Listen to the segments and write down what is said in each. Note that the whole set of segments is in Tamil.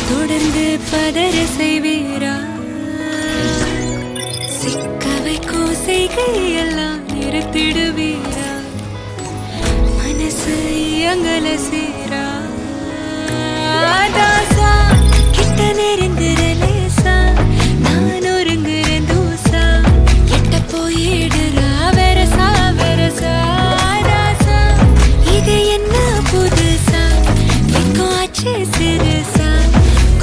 தொடர்ந்து பதற செய்வீரா? சிக்க வைக்கும் செய்கையெல்லாம் நிறுத்திடுவீரா? மனசு இயங்கல சீரா? தாசா கிட்ட நெருங்குற லேசா, நான் ஒருங்குற தூசா, கிட்ட போயிடுறா வெரசா வெரசா. தாசா இது என்ன புதுசா, வெக்கம் ஆச்சு சிறுசா,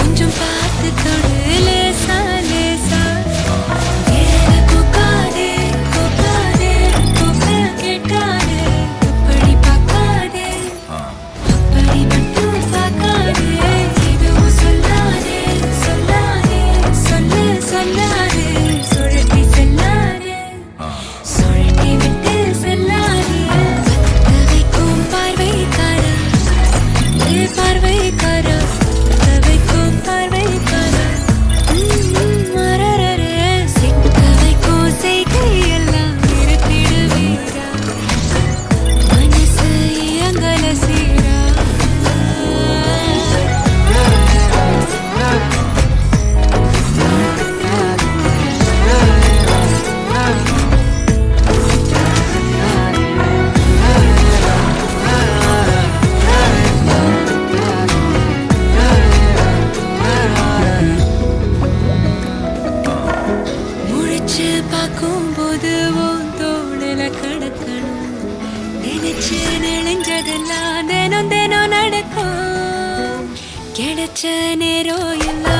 கொஞ்சம் பார்த்து தொடு லேசா லேசா. விரல கூக்காதே கூக்காதே, கூப்ப கேட்காதே, அப்படி பார்க்காதே, அப்படி மட்டும் பார்க்காதே. எதுவும் சொல்லாதே சொல்லாதே, சொல்ல சொல்லாதே, சுழட்டி செல்லாதே, சுழட்டி விட்டு செல்லாதே. பத்த வைக்கும் பார்வைக்காரா, பார்வைக்காரா, பத்த வைக்கும் பார்வைக்காரா. மரரரே, சிக்க வைக்கும் செய்கையெல்லாம் நிறுத்திடுவீரா? மனசு இயங்கல சீரா? முழிச்சு பார்க்கும்போது உன் தோளுல கிடக்கணும், நினைச்சு நெளிஞ்சதெல்லாம் தினம் தினம் நடக்கும். கிடைச்ச நேரம் எல்லாம்